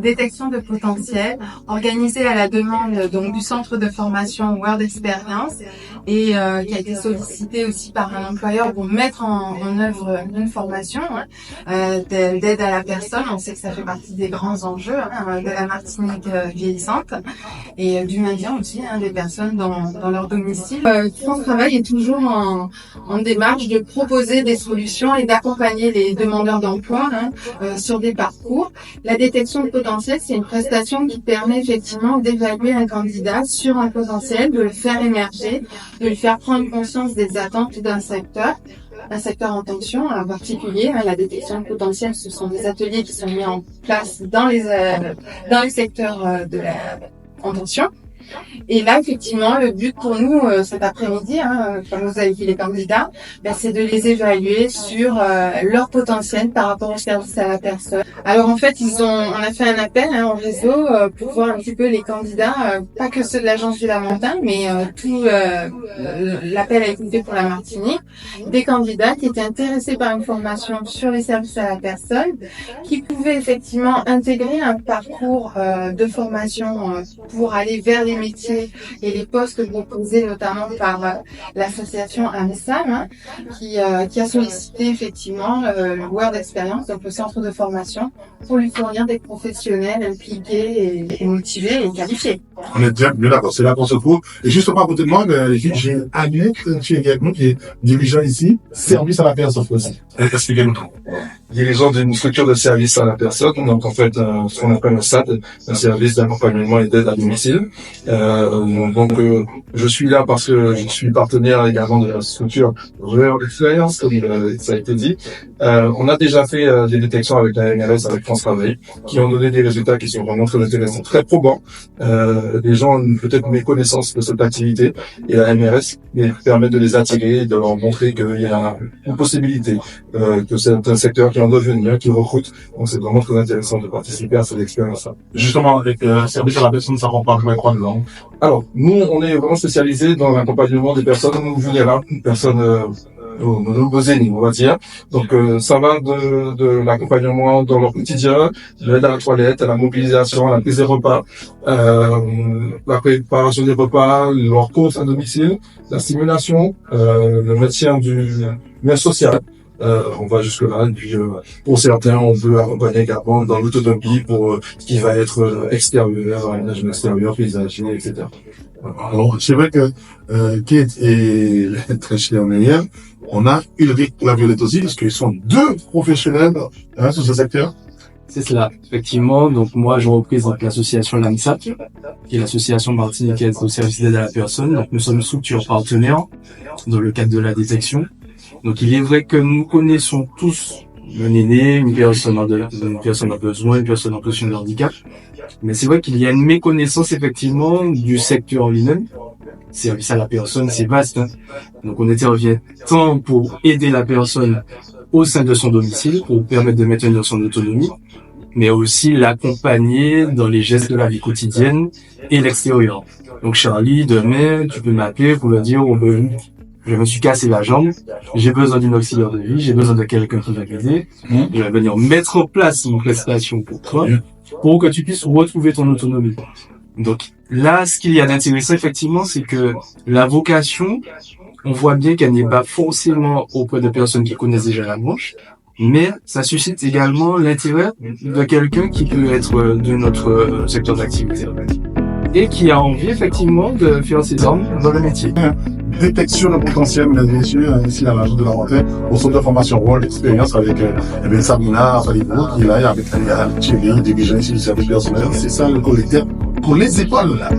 détection de potentiel organisée à la demande donc du centre de formation World Experience et qui a été sollicité aussi par un employeur pour mettre en œuvre une formation d'aide à la personne. On sait que ça fait partie des grands enjeux de la Martinique vieillissante et du maintien aussi des personnes dans leur domicile. France Travail est toujours en démarche de proposer des solutions et d'accompagner les demandeurs d'emploi sur des parcours. La détection de potentiel, c'est une prestation qui permet effectivement d'évaluer un candidat sur un potentiel, de le faire émerger, de lui faire prendre conscience des attentes d'un secteur en tension en particulier. La détection de potentiel, ce sont des ateliers qui sont mis en place dans les secteurs en tension. Et là, effectivement, le but pour nous cet après-midi, comme vous avez vu les candidats, c'est de les évaluer sur leur potentiel par rapport au service à la personne. Alors en fait, on a fait un appel au réseau pour voir un petit peu les candidats, pas que ceux de l'agence du Lamentin, mais tout l'appel a été fait pour la Martinique, des candidats qui étaient intéressés par une formation sur les services à la personne, qui pouvaient effectivement intégrer un parcours de formation pour aller vers les métiers et les postes proposés notamment par l'association AMSAM qui a sollicité effectivement le World Experience, donc le centre de formation, pour lui fournir des professionnels impliqués et motivés et qualifiés. On est bien d'accord, c'est là qu'on se trouve. Et justement à côté de moi, j'ai Agnès qui est dirigeant ici, service à la personne aussi. Expliquez-nous tout. Dirigeant d'une structure de service à la personne, donc en fait ce qu'on appelle un SAD, un service d'accompagnement et d'aide à domicile. Je suis là parce que je suis partenaire également de la structure World Experience, comme ça a été dit. On a déjà fait des détections avec la MRS, avec France Travail, qui ont donné des résultats qui sont vraiment très intéressants, très probants. Les gens ont peut-être méconnaissance de cette activité et la MRS permet de les attirer, de leur montrer qu'il y a une possibilité, que c'est un secteur qui est en devenir, qui recrute. Donc c'est vraiment très intéressant de participer à cette expérience-là. Justement, avec service à la personne, ça rend pas quoi dedans? Alors, nous, on est vraiment spécialisé dans l'accompagnement des personnes vulnérables, personnes aux nombreux énigmes, on va dire. Donc, ça va de l'accompagnement dans leur quotidien, de l'aide à la toilette, à la mobilisation, à la prise des repas, la préparation des repas, leur course à domicile, la stimulation, le maintien du lien social. On va jusque là, et puis pour certains, on peut accompagner également dans l'autonomie pour ce qui va être extérieur, aménagement extérieur, paysager, etc. Alors, c'est vrai que Kate est très chère Myriam. On a Ulrich Laviolette aussi, parce qu'ils sont deux professionnels sur ce secteur. C'est cela, effectivement. Donc moi, je représente l'association LAMSAT, qui est l'association martiniquaise au service d'aide à la personne. Donc nous sommes une structure partenaire dans le cadre de la détection. Donc il est vrai que nous connaissons tous un aîné, une personne a besoin, une personne en position de handicap. Mais c'est vrai qu'il y a une méconnaissance effectivement du secteur lui-même. Service à la personne, c'est vaste. Donc on intervient tant pour aider la personne au sein de son domicile, pour permettre de maintenir son autonomie, mais aussi l'accompagner dans les gestes de la vie quotidienne et l'extérieur. Donc Charlie, demain, tu peux m'appeler pour me dire je me suis cassé la jambe, j'ai besoin d'une auxiliaire de vie, j'ai besoin de quelqu'un qui va m'aider, je vais venir mettre en place une prestation pour toi, pour que tu puisses retrouver ton autonomie. Donc là, ce qu'il y a d'intéressant, effectivement, c'est que la vocation, on voit bien qu'elle n'est pas forcément auprès de personnes qui connaissent déjà la branche, mais ça suscite également l'intérêt de quelqu'un qui peut être de notre secteur d'activité et qui a envie, effectivement, de faire ses armes dans le métier. Détection de potentiel, mesdames et messieurs, ici à l'agence de la rentrée, au centre de formation World Experience avec Sabina Falibou qui est là, avec Thierry, dirigeant ici du service personnel. C'est ça le collecteur pour les épaules là.